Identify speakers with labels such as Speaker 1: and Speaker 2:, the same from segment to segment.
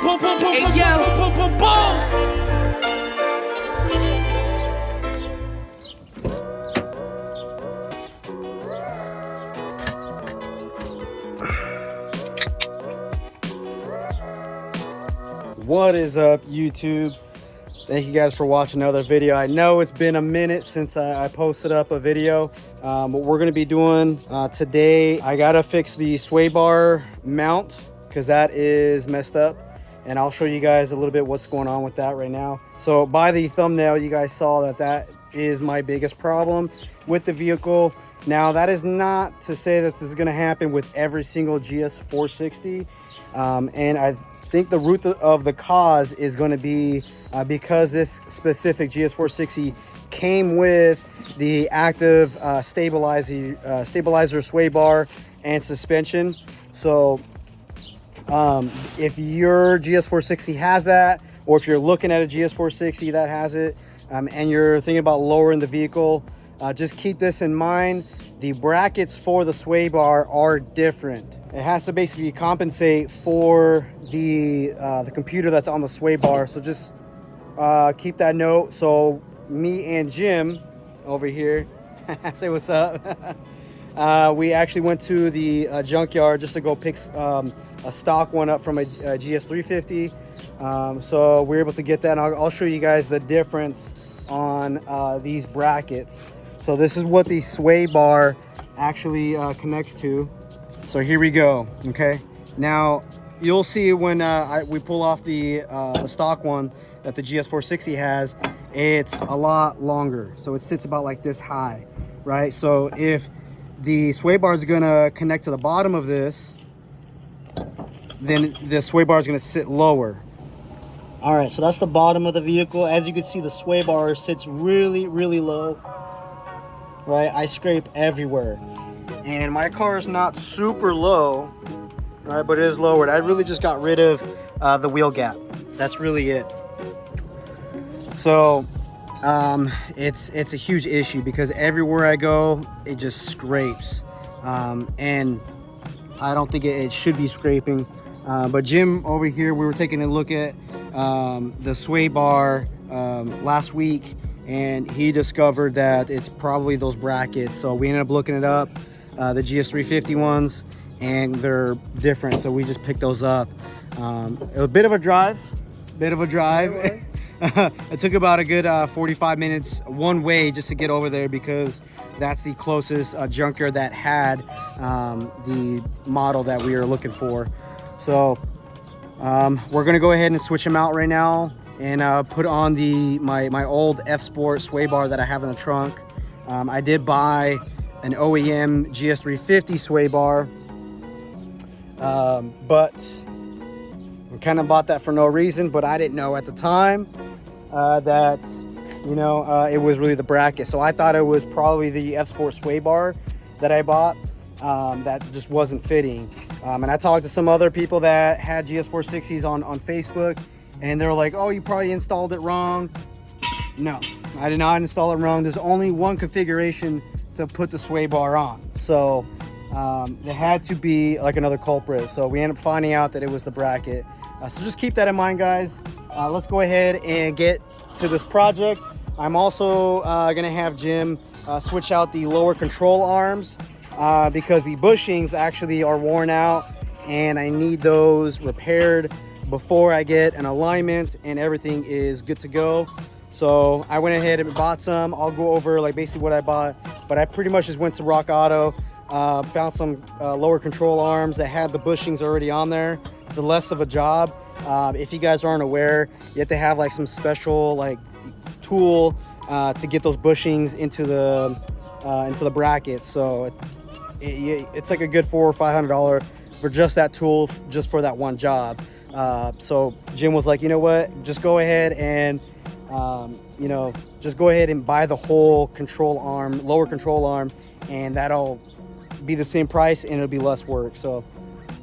Speaker 1: Hey, yo.
Speaker 2: What is up, YouTube? Thank you guys for watching another video. I know it's been a minute since I posted up a video. What we're going to be doing today, I got to fix the sway bar mount because that is messed up. And I'll show you guys a little bit what's going on with that right now. So by the thumbnail, you guys saw that is my biggest problem with the vehicle. Now, that is not to say that this is going to happen with every single GS460. And I think the root of the cause is going to be because this specific GS460 came with the active stabilizer sway bar and suspension. So if your GS460 has that, or if you're looking at a GS460 that has it, and you're thinking about lowering the vehicle, just keep this in mind. The brackets for the sway bar are different. It has to basically compensate for the computer that's on the sway bar. So just keep that note. So me and Jim over here, say what's up. We actually went to the junkyard just to go pick a stock one up from a GS350. So we're able to get that. And I'll show you guys the difference on these brackets. So this is what the sway bar actually connects to. So here we go. Okay, now you'll see when we pull off the stock one that the GS460 has, it's a lot longer. So it sits about like this high, right? So if the sway bar is gonna connect to the bottom of this, then the sway bar is gonna sit lower. All right, so that's the bottom of the vehicle. As you can see, the sway bar sits really, really low. Right, I scrape everywhere, and my car is not super low, right, but it is lowered. I really just got rid of the wheel gap. That's really it. So it's a huge issue because everywhere I go, it just scrapes, and I don't think it should be scraping. But Jim over here, we were taking a look at the sway bar last week, and he discovered that it's probably those brackets. So we ended up looking it up, the GS350 ones, and they're different. So we just picked those up. It was a bit of a drive, It took about a good 45 minutes one way just to get over there because that's the closest junkyard that had the model that we were looking for. So we're gonna go ahead and switch them out right now and put on my old F Sport sway bar that I have in the trunk. I did buy an OEM GS350 sway bar, but we kind of bought that for no reason. But I didn't know at the time that it was really the bracket. So I thought it was probably the F Sport sway bar that I bought that just wasn't fitting. And I talked to some other people that had GS460s on Facebook, and they were like, oh, you probably installed it wrong. No, I did not install it wrong. There's only one configuration to put the sway bar on. So there had to be like another culprit. So we ended up finding out that it was the bracket. So just keep that in mind, guys. Let's go ahead and get to this project. I'm also gonna have Jim switch out the lower control arms because the bushings actually are worn out, and I need those repaired before I get an alignment and everything is good to go. So I went ahead and bought some. I'll go over like basically what I bought, but I pretty much just went to Rock Auto, found some lower control arms that had the bushings already on there. It's less of a job. If you guys aren't aware, you have to have like some special like tool to get those bushings into the brackets. So it's like a good $400 or $500 for just that tool, just for that one job. So Jim was like, you know what, just go ahead and just go ahead and buy the whole control arm, lower control arm, and that'll be the same price and it'll be less work. So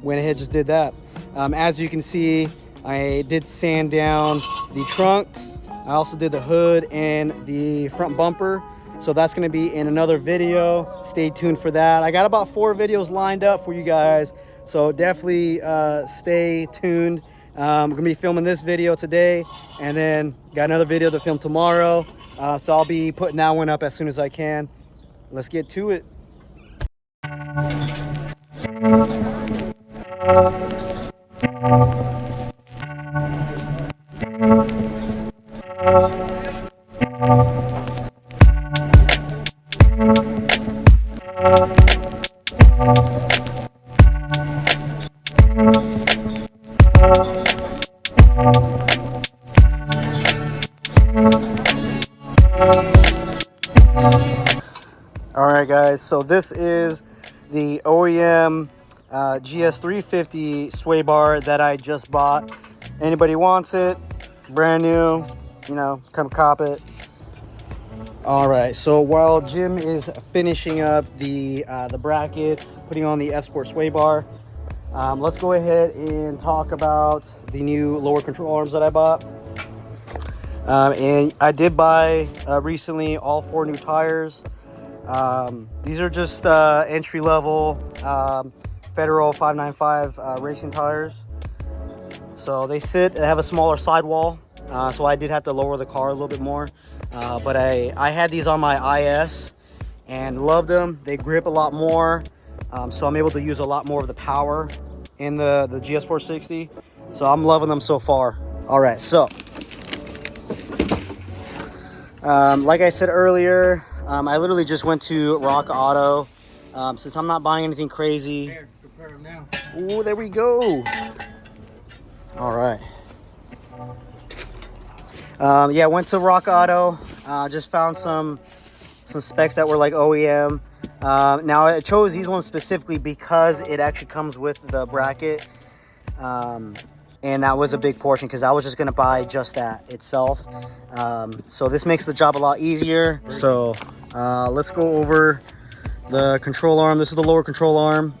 Speaker 2: went ahead, just did that. As you can see, I did sand down the trunk. I also did the hood and the front bumper. So that's going to be in another video. Stay tuned for that. I got about 4 videos lined up for you guys. So definitely stay tuned. We're gonna be filming this video today, and then got another video to film tomorrow. So I'll be putting that one up as soon as I can. Let's get to it. All right, guys, so this is the OEM GS350 sway bar that I just bought. Anybody wants it, brand new, you know, come cop it. All right, so while Jim is finishing up the brackets, putting on the F-Sport sway bar, let's go ahead and talk about the new lower control arms that I bought. And I did buy recently all 4 new tires. These are just entry-level Federal 595 racing tires. So they have a smaller sidewall, so I did have to lower the car a little bit more. But I had these on my IS and loved them. They grip a lot more, so I'm able to use a lot more of the power in the GS460. So I'm loving them so far. All right, so like I said earlier, I literally just went to Rock Auto. Since I'm not buying anything crazy.
Speaker 3: Here, prepare them now.
Speaker 2: Oh, there we go. All right. Yeah, went to Rock Auto. Just found some specs that were like OEM. Now I chose these ones specifically because it actually comes with the bracket. And that was a big portion because I was just gonna buy just that itself. So this makes the job a lot easier. So let's go over the control arm. This is the lower control arm.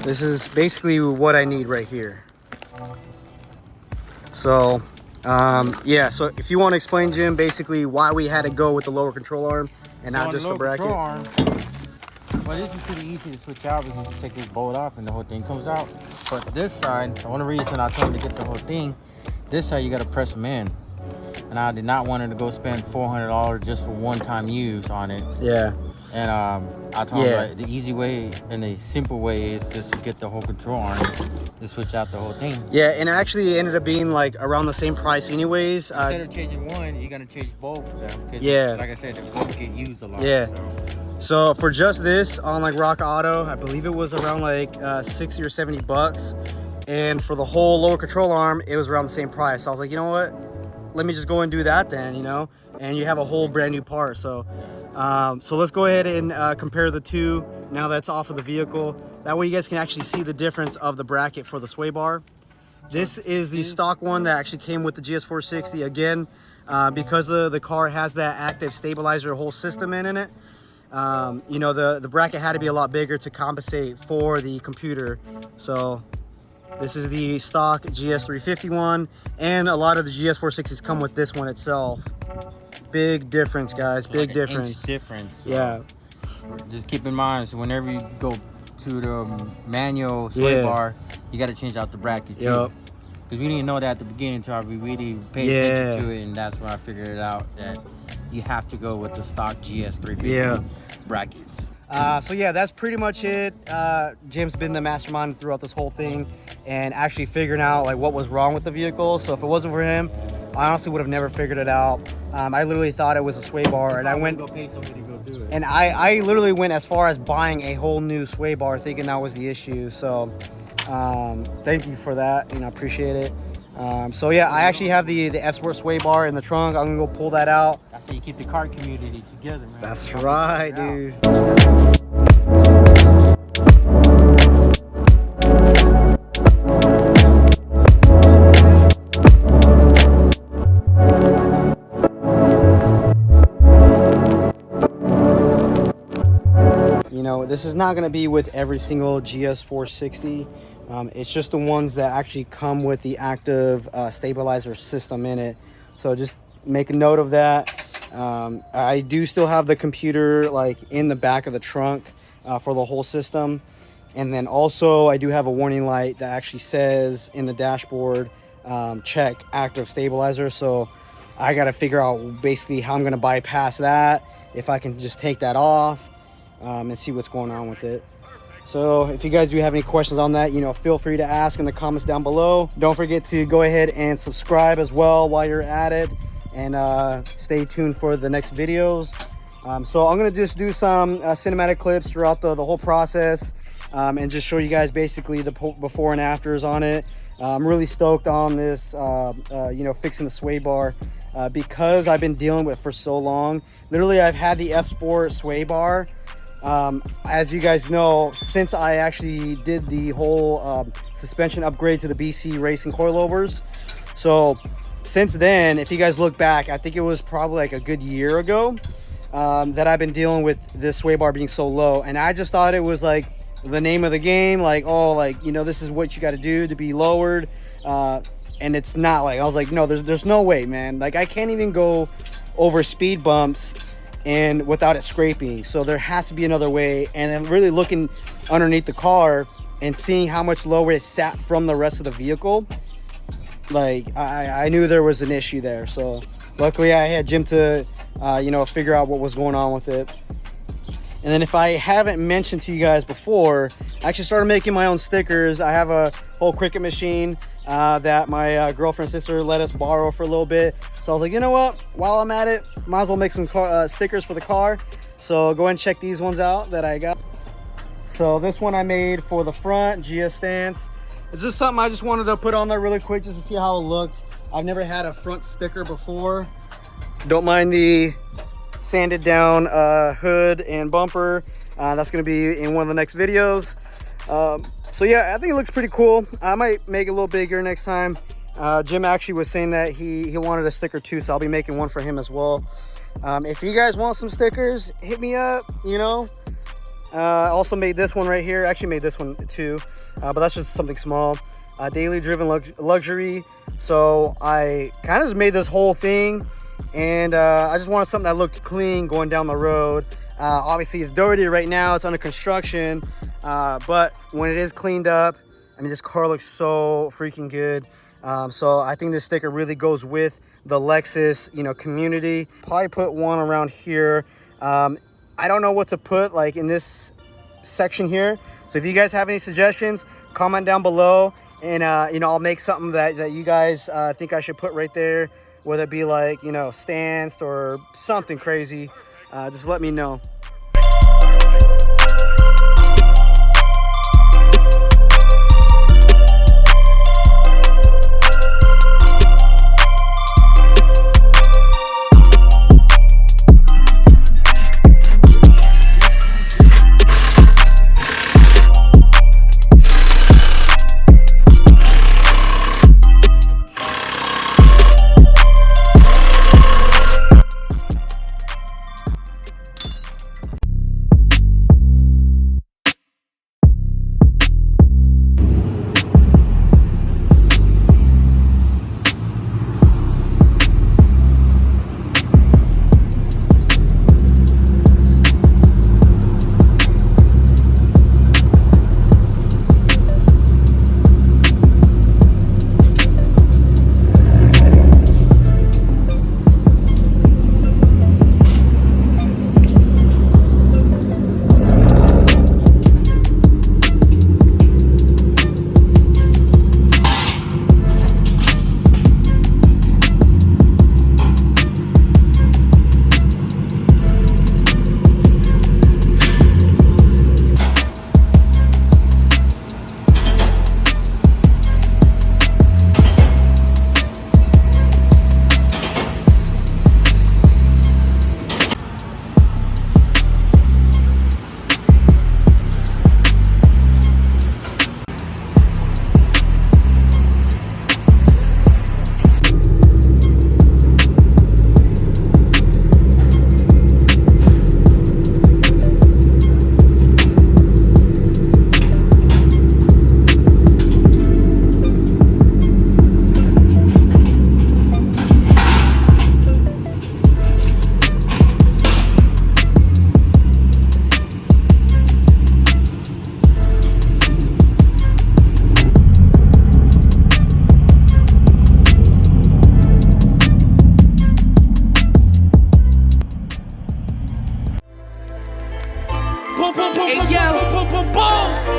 Speaker 2: This is basically what I need right here. So yeah, so if you want to explain, Jim, basically why we had to go with the lower control arm and not just the bracket.
Speaker 3: Arm, well, this is pretty easy to switch out because you take this bolt off and the whole thing comes out. But this side, the only reason I told him to get the whole thing, this side you got to press them in. And I did not want him to go spend $400 just for one-time use on it.
Speaker 2: Yeah.
Speaker 3: And I told him like, the easy way and the simple way is just to get the whole control arm to switch out the whole thing.
Speaker 2: Yeah, and actually it ended up being like around the same price anyways.
Speaker 3: Instead of changing one, you're gonna change both of them. Because like I said, they both get used a lot.
Speaker 2: Yeah. So for just this on like Rock Auto, I believe it was around like 60 or 70 bucks. And for the whole lower control arm, it was around the same price. So I was like, you know what? Let me just go and do that then, you know? And you have a whole brand new part. So so let's go ahead and compare the two now that's off of the vehicle. That way you guys can actually see the difference of the bracket for the sway bar. This is the stock one that actually came with the GS460. Again, because the car has that active stabilizer whole system in it, you know, the bracket had to be a lot bigger to compensate for the computer. So this is the stock GS350 one, and a lot of the GS460s come with this one itself. Big difference, guys. Big
Speaker 3: like
Speaker 2: difference.
Speaker 3: Difference.
Speaker 2: Yeah.
Speaker 3: Just keep in mind, so whenever you go to the manual sway bar, you got to change out the bracket too.
Speaker 2: Yep.
Speaker 3: Because we didn't know that at the beginning until we really paid attention to it, and that's when I figured it out that you have to go with the stock GS350 brackets.
Speaker 2: So yeah, that's pretty much it. Jim's been the mastermind throughout this whole thing and actually figuring out like what was wrong with the vehicle. So if it wasn't for him, I honestly would have never figured it out. I literally thought it was a sway bar, and I went
Speaker 3: go pay somebody to go do it.
Speaker 2: And I literally went as far as buying a whole new sway bar, thinking that was the issue. So thank you for that, and I appreciate it. So yeah, I actually have the F-Sport sway bar in the trunk. I'm gonna go pull that out.
Speaker 3: That's how you keep the car community together, man.
Speaker 2: That's right, dude. You know, this is not going to be with every single GS460. It's just the ones that actually come with the active stabilizer system in it. So just make a note of that. I do still have the computer like in the back of the trunk for the whole system. And then also I do have a warning light that actually says in the dashboard check active stabilizer. So I got to figure out basically how I'm going to bypass that, if I can just take that off, and see what's going on with it. So if you guys do have any questions on that, feel free to ask in the comments down below. Don't forget to go ahead and subscribe as well while you're at it, and stay tuned for the next videos. So I'm gonna just do some cinematic clips throughout the whole process, and just show you guys basically the before and afters on it. I'm really stoked on this, fixing the sway bar, because I've been dealing with it for so long. Literally, I've had the F Sport sway bar, as you guys know, since I actually did the whole suspension upgrade to the BC Racing coilovers. So since then, if you guys look back, I think it was probably like a good year ago that I've been dealing with this sway bar being so low, and I just thought it was like the name of the game, like, oh, like, this is what you got to do to be lowered, and it's not. Like, I was like, no, there's no way, man. Like, I can't even go over speed bumps and without it scraping. So there has to be another way. And I'm really looking underneath the car and seeing how much lower it sat from the rest of the vehicle. Like, I knew there was an issue there. So luckily I had Jim to figure out what was going on with it. And then, if I haven't mentioned to you guys before, I actually started making my own stickers. I have a whole Cricut machine that my girlfriend's sister let us borrow for a little bit. So I was like, you know what? While I'm at it, might as well make some stickers for the car. So go ahead and check these ones out that I got. So this one I made for the front GS stance. It's just something I just wanted to put on there really quick just to see how it looked. I've never had a front sticker before. Don't mind the sanded down hood and bumper. That's going to be in one of the next videos. So yeah, I think it looks pretty cool. I might make it a little bigger next time. Jim actually was saying that he wanted a sticker too, so I'll be making one for him as well. If you guys want some stickers, hit me up. I also made this one right here. Actually made this one too, but that's just something small. Daily driven luxury. So I kind of just made this whole thing, and I just wanted something that looked clean going down the road. Obviously it's dirty right now, it's under construction, but when it is cleaned up, I mean, this car looks so freaking good. So I think this sticker really goes with the Lexus community. Probably put one around here. I don't know what to put like in this section here, so if you guys have any suggestions, comment down below, and I'll make something that you guys think I should put right there, whether it be like stanced or something crazy. Just let me know.
Speaker 1: Hey yo, boom, boom, boom.